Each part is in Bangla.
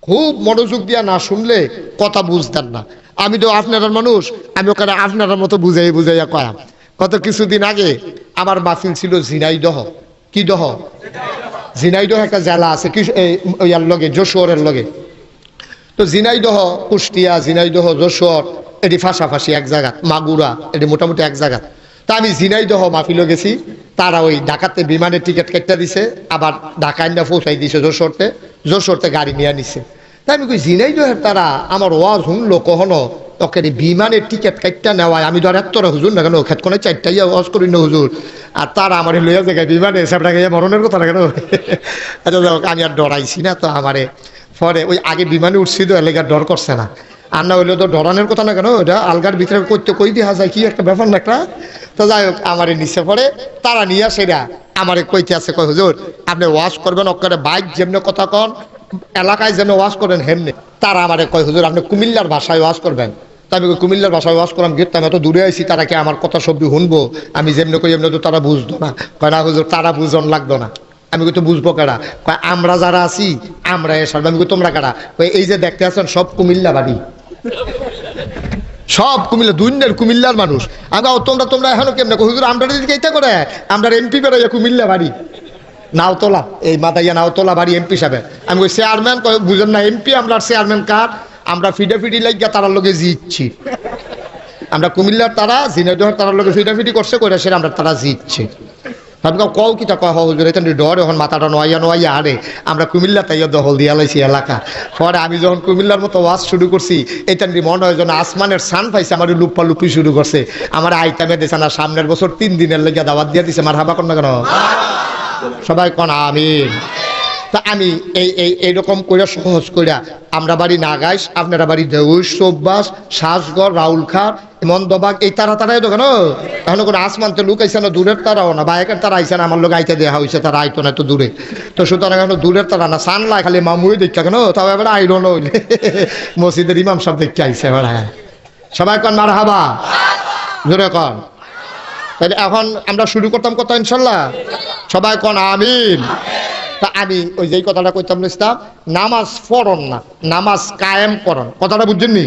খুব মনোযোগ দিয়া না শুনলে কথা বুঝতেন না। আমি তো আপনার মানুষ, আমি ওখানে আপনার মতো বুঝাইয়া কয়া। কত কিছুদিন আগে আমার মাহফিল ছিল ঝিনাইদহ। কি দহ? ঝিনাইদহ একটা জেলা আছে কি ইয়ার লগে, যশোরের লগে। তো ঝিনাইদহ, কুষ্টিয়া, ঝিনাইদহ, যশোর এটি ফাঁসাফাঁসি এক জায়গা, মাগুরা এটি মোটামুটি এক জায়গা। তা আমি ঝিনাইদহ মাহফিলও গেছি। তারা ওই ঢাকাতে বিমানের টিকিট কেটে দিছে, আবার ঢাকায় না পৌঁছাই দিছে যশোরতে গাড়ি নিয়ে নিছে। তাই আমি কই ঝিনাইদহের তারা আমার ওয়াজ শুনলো কখনো তোকে বিমানের টিকিট কাটটা নেওয়ায়। আমি ধর এত হুজুর না কেন, খেত কোনে চারটাই ওয়াজ করি না হুজুর, আর তারা আমার লইয়া জায়গায় বিমানে সাপটাকে মরণের কথা না কেন। আমি আর ডরাইছি না তো আমারে। পরে ওই আগে বিমানে উঠছি তো এলাকার ডর করছে না। আর না হইলে তো ডরানোর কথা না কেন, ওটা আলগার ভিতরে করতে কই দেখা যায় কি একটা ব্যাপার না একটা। তো যাই হোক আমারে নিচে পড়ে তারা নিয়ে সেরা আমারে কইতে আছে, কয় হুজুর আপনি ওয়াজ করবেন অক্কারে বাইক যেমনি কথা কন, এলাকায় যেন ওয়াজ করেন হেমনি। তারা আমারে কয় হুজুর আপনি কুমিল্লার ভাষায় ওয়াজ করবেন। তা আমি কুমিল্লার ভাষায় ওয়াজ করলাম, গেতাম এত দূরে আইছি, তারা কি আমার কথা সবই শুনবো? আমি যেমনি কই এমনি তো তারা বুঝতো না। কয় না হুজুর তারা বুঝন লাগতো না। আমি তো বুঝবো কারা? কয় আমরা যারা আছি আমরা এসব। আমি তোমরা কারা? কয় এই যে দেখতে আছেন সব কুমিল্লা বাড়ি, সব কুমিল্লা, দুইনের কুমিল্লার মানুষ। আমি তোমরা এখনো কেমন? হুজুর আমরা দিকে এইটা করে আমরা এমপি বেরোয় কুমিল্লা বাড়ি, নাওতলা, এই মাথাইয়া নাওতলা বাড়ি এমপি সাহেব। আমি ওই চেয়ারম্যান বুঝেন না এমপি, আমরা চেয়ারম্যান কার? আমরা ফিডাফিডি লাগিয়া তারার লোকে জিতছি। আমরা কুমিল্লার তারা ঝিনাইদহের তারার লোকে ফিডাফিডি করছে করে সেটা আমরা তারা জিতছে। কও কিটা কয় হুজুর এটা ডর, এখন মাথাটা নোয়াইয়া আরে আমরা কুমিল্লা তাইয়া দখল দিয়া লাইছি এলাকা। পরে আমি যখন কুমিল্লার মতো ওয়াজ শুরু করছি, এটা মনে হয় যেন আসমানের সান পাইছে, আমার লুপ্পা লুপি শুরু করছে। আমার আইতামে দিছে না, সামনের বছর 3 দিনের লেগে দাওয়াত দিয়ে দিছে। মার হাবা কর না কেন সবাই কন আমিন। তা আমি এইরকম করে সহজ কইরা, আমরা বাড়ি নাগাইশ, আপনারা বাড়ি দেউস, চৌবাস, সাজগড়, রাউলখার, মন্দবাগ, এই তারাই তো কেন এখন কোনো আসমানতে লুক আইসে না, দূরের তারাও না, বাইকের তারা আইসে না, আমার লোক আইতে দেওয়া হয়েছে, তারা আইতো না তো দূরে। তো সুতরাং এখন দূরের তারা না, সানলাই খালি মামুই দেখা কেন, তাও এবার আইলো না হইলে মসজিদের ইমাম সব দেখতে আইসে এবার। হ্যাঁ সবাই কন মার হাবা, জোরে কন। তাহলে এখন আমরা শুরু করতাম কথা ইনশাল্লাহ, সবাই কন আমিন। তা আমি ওই যেই কথাটা কইতাম ইসলাম, নামাজ পড়ন না, নামাজ কায়েম করন, কথাটা বুঝছেন নি?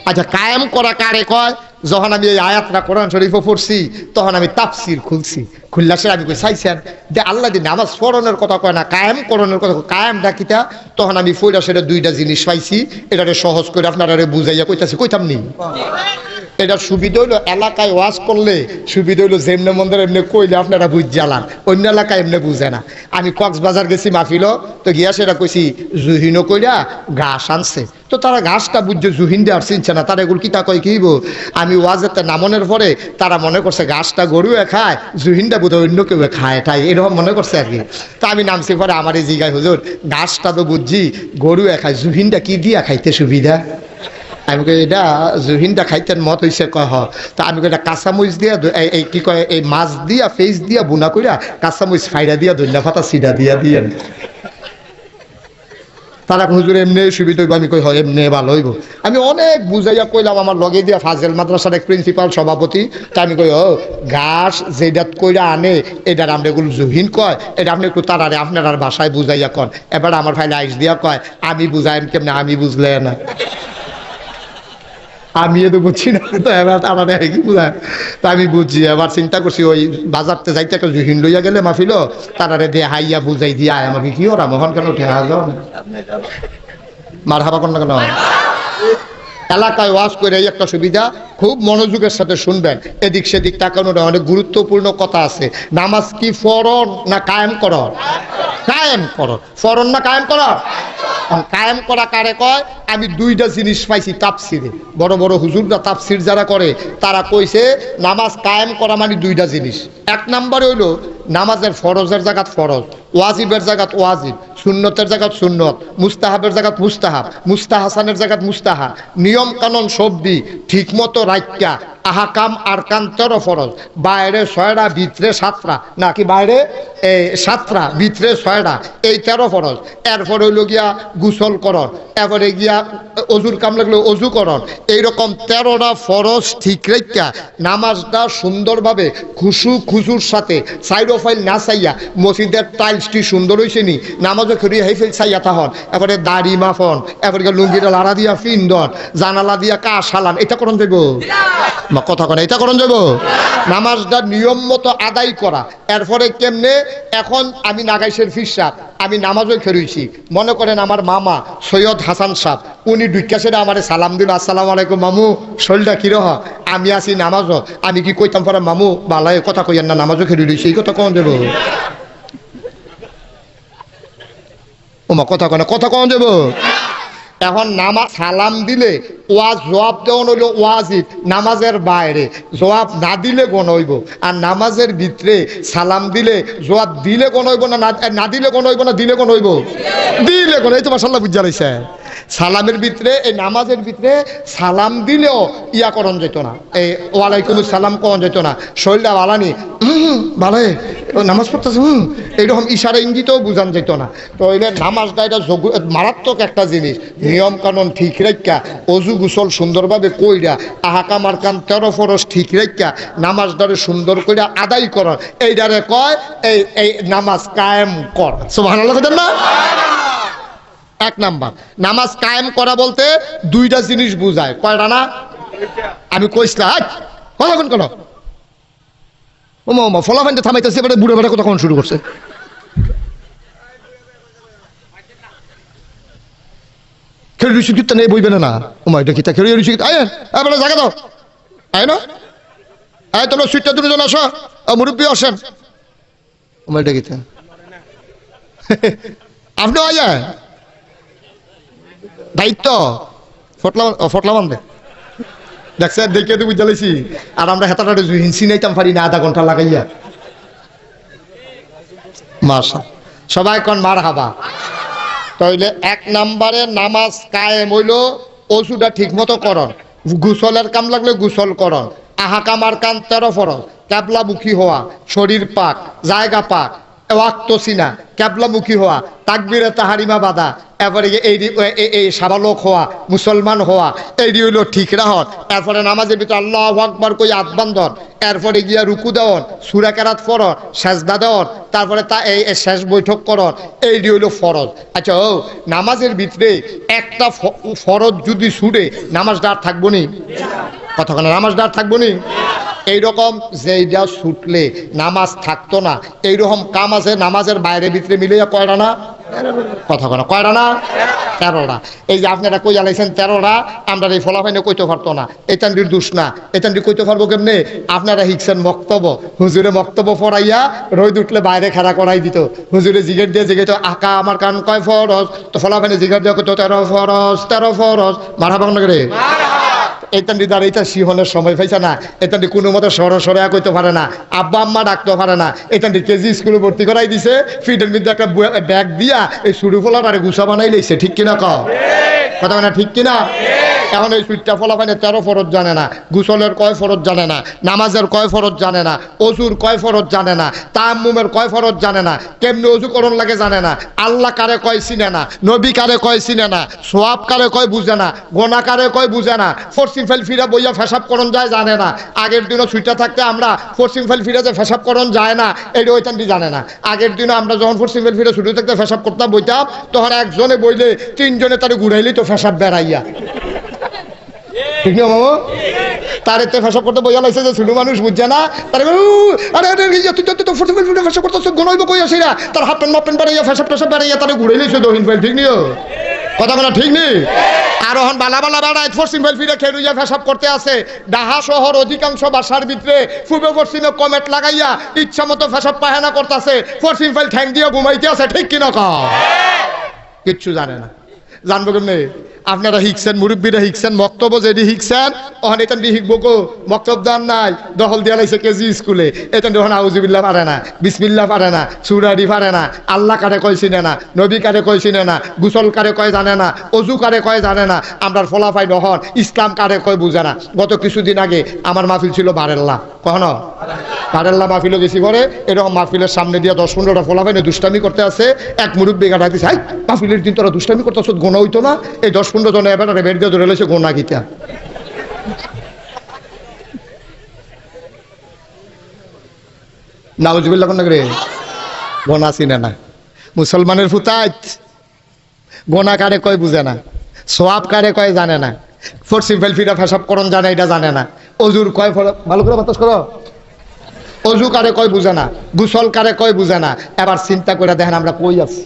আচ্ছা কায়েম করা কারে কয়? যখন আমি এই আয়াতটা কোরআন শরীফে পড়ছি তখন আমি তাফসির খুলছি, খুললা সে আমি কই চাইছেন যে আল্লাহ দি নামাজ পড়নের কথা কয় না, কায়েম করণের কথা। কায়েম ডাকিটা তখন আমি ফইরা সেটা দুইটা জিনিস পাইছি, এটারে সহজ করে আপনারা বুঝাইয়া কইতাছি, কইতাম নি? এটার সুবিধা হইলো এলাকায় ওয়াজ করলে সুবিধা হইলো যেমনে মন্দির এমনি কইলে আপনারা বুঝ জ্বালান, অন্য এলাকায় এমনি বুঝে না। আমি কক্সবাজার গেছি মাহফিল, তো গিয়া সেটা কইছি জুহিনও কইরা ঘাস আনছে, তো তারা ঘাসটা বুঝছে, জুহিন দিয়ে আর চিনছে না, তারা এগুলো কিতা কয় কিব। আমি ওয়াজেতে নামনের পরে তারা মনে করছে ঘাসটা গরুয়ে খায়, জুহিনটা বোধহয় অন্য কেউ খায় ঠাই, এরকম মনে করছে আর কি। তা আমি নামছি পরে আমার এই জিগায় হুজুর ঘাসটা তো বুঝছি গরুয়ে খায়, জুহিনটা কি দিয়া খাইতে সুবিধা? আমি কই এটা জুহিনটা খাইতেন মত হইছে, কয় হ। তা আমি কই এটা কাঁচামরিচ দিয়া এই কি কয় এই মাছ দিয়া ফেস দিয়া বুনা কইরা কাঁচামরিচ ফাইরা দিয়া ধনিয়া পাতা সিডা দিয়া দিয়েন। তারা হুজুর এমনি সুবিধা হইব। আমি কই হয় এমনি ভালো হইব। আমি অনেক বুঝাইয়া কইলাম, আমার লগে দিয়া ফাজেল মাদ্রাসার এক প্রিন্সিপাল সভাপতি। তা আমি কই ও ঘাস যেটা কইরা আনে এটার আমরা এগুলো জুহিন কয়, এটা আপনি একটু তারারে আপনার আর বাসায় বুঝাইয়া কন। এবার আমার ফাইলে আইস দিয়া কয় আমি বুঝাইম কেমনে, আমি বুঝলে না, আমি তো বুঝছি না, তো এবার আমার কি বুঝায়। তা আমি বুঝছি, এবার চিন্তা করছি ওই বাজারতে যাইতে একটা জুহিন লইয়া গেলে মাহফিল, তারারে দিয়ে হাইয়া বুঝাই দিয়া আমাকে কি ওরা মোহন কেন উঠে যাও মার হাবা কর না কেন। এলাকায় ওয়াজ করে এই একটা সুবিধা, খুব মনোযোগের সাথে শুনবেন, এদিক সেদিক তাকানোর অনেক গুরুত্বপূর্ণ কথা আছে। নামাজ কি ফরজ না কায়েম করন? কায়েম করন। ফরজ না কায়েম করন? কায়েম করা কারে কয়? আমি দুইটা জিনিস পাইছি তাফসিরে, বড় বড় হুজুররা তাফসির যারা করে তারা কইছে নামাজ কায়েম করা মানে দুইটা জিনিস। এক নম্বরে হইলো নামাজের ফরজের জায়গাত ফরজ, ওয়াজিবের জায়গাত ওয়াজিব, সুন্নতের জায়গাত সুন্নত, মুস্তাহাবের জায়গাত মুস্তাহাব, মুস্তাহাসানের জায়গাত মুস্তাহাব, নিয়ম কানুন সবদি ঠিক মতো রাখিয়া আহাকাম আরকান 13 ফরজ, বাইরে 6টা ভিতরে 7টা, নাকি বাইরে 7টা ভিতরে 6টা, এই 13 ফরজ। এরপর হইল গিয়া গোসল করন, এরপরে গিয়া অজুর কাম লাগলে অজু করন, এইরকম 13টা ফরজ ঠিক রাখিয়া নামাজটা সুন্দরভাবে খুশু খুশুর সাথে সাইড ফাইল না চাইয়া, মসজিদের টাইলসটি সুন্দর হয়েছে নি, নামাজ নামাজও খেয়ে হেফেল ছাইয়া তাহন, এবারে দাড়ি মাফন, এবারে লুঙ্গিটা লাড়া দিয়া ফিন্দন, জানালা দিয়া কা সালাম, এটা করন যাইব? কথা কয় এটা করন যাইব? নামাজটা নিয়ম মতো আদায় করা। এরপরে কেমনে, এখন আমি নাগাইশের ফিরসাব, আমি নামাজও খেরুইছি, মনে করেন আমার মামা সৈয়দ হাসান সাহ, উনি দুইকাশে আমার সালাম দিল, আসসালামু আলাইকুম মামু, শরীরটা কিরহ? আমি আছি নামাজও, আমি কি কইতাম পরে মামু বালাই কথা কইয়ান না, নামাজও খেরু দিয়েছি, এই কথা কন যাব? ওমা কথা কয় না, কথা কন যাব? এখন নামাজ সালাম দিলে ওয়াজ জবাব দেওয়া হইল ওয়াজিব, নামাজের বাইরে জবাব না দিলে গণ হইব, আর নামাজের ভিতরে সালাম দিলে জবাব দিলে গণ হইব না, না দিলে গণ হইব না দিলে গণ হইব? দিলে গণ। এই তো মাশাআল্লাহ বুঝা রয়েছে। সালামের ভিতরে, এই নামাজের ভিতরে সালাম দিলেও ইয়া করন যেত না, এই ওয়ালাইকুম সালাম করন যেত না, শরীরটা বালানি ভালো নামাজ পড়তেছে এইরকম ইশারা ইঙ্গিতেও বুঝান যেত না। তো এবার নামাজটা এটা মারাত্মক একটা জিনিস, নিয়ম কানুন ঠিক রেখা, অজু গুসল সুন্দরভাবে কইরা, আহাকাম আরকান 13 ফরজ ঠিক রেখা নামাজটারে সুন্দর কইরা আদায় কর, এইটারে কয় এই নামাজ কায়েম কর। সুবহানাল্লাহ বলেন না? এক নাম্বার নামাজ কায়েম করা বলতে দুইটা জিনিস বুঝায়, কয়টা না? আমি কইছিলাম কতক্ষণ কেন ওমা ওমা ফলাফানটা থামাইতেছে, এবারে বুড়ে বেড়া কতক্ষণ শুরু করছে। খেলে ঋষিকিত নেই বইবে না, ওমা এটা কিতা খেলে ঋষিকিত আয় এবারে জায়গা দাও, আয় না আয় তোমরা সুইটটা দুজন আসো, মুরব্বী আসেন, ওমা এটা কিতা আপনিও আয় দায়িত্ব ফটলা বান্ধে দেখছে, দেখে তো বুঝা লাইছি। আর আমরা হেতাটা হিংসি নাইতাম পারি না আধা ঘন্টা লাগাইয়া। মাশা সবাই কোন মার হাবা। তাইলে এক নম্বরে নামাজ কায়েম হইল অজুটা ঠিক মতো করন, গোসলের কাম লাগলে গোসল করন, আহাকাম আরকান 13 ফরজ, ক্যাবলামুখী হওয়া, শরীর পাক, জায়গা পাক, ওয়াক্ত সিনা, ক্যাবলামুখী হওয়া, তাকবীরে তাহারিমা বাঁধা, এরপরে এই সাবালক হওয়া, মুসলমান হওয়া, এইটি হইল ঠিক রাহন। এরপরে নামাজের ভিতরে আল্লাহু আকবার কই হাত বান্ধন, এরপরে গিয়া রুকু দেওয়ন, সূরা কেরাত পড়ন, সেজদা দেওয়ন, তারপরে তা এই শেষ বৈঠক করন, এইটি হইল ফরজ। আচ্ছা ও নামাজের ভিতরে একটা ফরজ যদি ছুটে নামাজটা আর থাকবো নি? কথা কেন নামাজটা আর থাকবো নি? এইরকম যেইটা ছুটলে নামাজ থাকতো না, এইরকম কাম আছে নামাজের বাইরে ভিতরে মিলিয়ে কয়টা না? কথা কেন কয়টা না? 13টা। এই যে আপনারা কই আলাইছেন 13টা, আমরা এই ফলাফাইনে কইতে পারতো না, এতান্ডির দোষ না, এতান্ডি কইতে পারবো কেমনে? আপনারা শিখছেন বক্তব্য, হুজুরে বক্তব্য পড়াইয়া রোদ উঠলে বাইরে খাড়া করাই দিত, হুজুরে জিগের দিয়ে জিগে তো আকা আমার কান কয় ফরজ, তো ফলাফাইনে জিগার দিয়ে কত 13 ফরজ 13 ফরজ, মারা ভাঙ করে এতান্ডি দ্বারা এটা শিহনের সময় পাইছে না, এতান্ডি কোনো মতো সরে কইতে পারে না, আব্বা আম্মা ডাকতে পারে না, এতান্ডি কেজি স্কুলে ভর্তি করাই দিছে, ফিটের মধ্যে একটা ব্যাগ দিয়া এই শুরু ফলার আরে গুছা বানাই লইছে, ঠিক কিনা কও? কথা মানে ঠিক কিনা? এখন এই সুইটটা ফলাফাইনে 13 ফরজ জানে না, গোসলের কয় ফরজ জানে না, নামাজের কয় ফরজ জানে না, অজুর কয় ফরজ জানে না, তায়াম্মুমের কয় ফরজ জানে না, কেমনে অজু করণ লাগে জানে না, আল্লাহ কারে কয় চিনে না, নবী কারে কয় চিনে না, সোয়াব কারে কয় বুঝে না, গোনা কারে কয় বুঝে না, ফরসিম ফাইল ফিরা বইয়া ফেসাব করণ যায় জানে না। আগের দিনও সুইটটা থাকতে আমরা ফরসিম ফাইল ফিরা যে ফেসাব করণ যায় না এটা ওইটান্ডি জানে না। আগের দিনও আমরা যখন ফরসিম ফাইল ফিরা ছুটি থাকতে ফেসাব করতাম বইতাম, তখন একজনে বইলে 3 জনে তারে ঘুরাইলি তো ফেসাব বেড়াইয়া, ঠিক না মামা? তার এতে ফেসব করতে বইয়া লাগছে যে ছোট মানুষ বুঝছে না, তার ফেসব করতে গনইব কই আসি না, তার হাফ প্যান্ট মাপ প্যান্ট বাড়াইয়া ফেসব টেসব বাড়াইয়া তারা ঘুরাই লইছে দহিন ফাইল, ঠিক নিও কথা বলা ঠিক নেই। আর হন বালা বালা বাড়ায় ফরসিম ফাইল ফিরে খেলুইয়া ফেসব করতে আছে, ডাহা শহর অধিকাংশ বাসার ভিতরে পূর্ব পশ্চিমে কমেট লাগাইয়া ইচ্ছা মতো ফেসব পায়খানা করতেছে, ফরসিম ফাইল ঠ্যাং দিয়ে ঘুমাইতে আছে, ঠিক কিনা কও? কিচ্ছু জানে না, জানবো কেমনে? আপনারা শিখছেন, মুরব্বীরা শিখছেন, বক্তব্য যেটি শিখছেন ওখানে এখান দিয়ে শিখবো কো? বক্তব্য দান নাই, দখল দিয়া লাইছে কেজি স্কুলে, এখান ওখানে আউজুবিল্লাহ পারে না, বিসমিল্লাহ পারে না, সুরারি পারে না, আল্লাহ কারে কয় চিনে না, নবী কারে কয় চিনে না, গুসল কারে কয় জানে না, অজু কারে কয় জানে না, আমরা ফলাফাই নহন, ইসলাম কারে কয় বুঝে না। গত কিছুদিন আগে আমার মাহফিল ছিল বারেল্লা, কখনো বারেল্লা মাহফিলও গেছি পরে, এরকম মাহফিলের সামনে দিয়ে 10-15টা ফলাফাইনে দুষ্টামি করতে আছে, এক মুরব্বী গাড়া দিচ্ছে, হাই মাহফিলের দিন তোরা দুষ্টামি করতে আসত, গোনা হইতো না? এই 10-15 জনে এবার বের দিয়ে ধরে লেছে গোনা গীতা। নাউজুবিল্লাহ কোন রে গোনা চিনে না, মুসলমানের ফুতাইত গোনা কারে কয় বুঝে না, সোয়াব কারে কয় জানে না, ফরসিম ফেলফিরা ফেসাব করণ জানে এটা জানে না, অজুর কয় ভালো করে বাতাস করো, অজু কারে কয় বুঝে না, গুসল কারে কয় বুঝে না। এবার চিন্তা করে দেখেন আমরা কই আছি।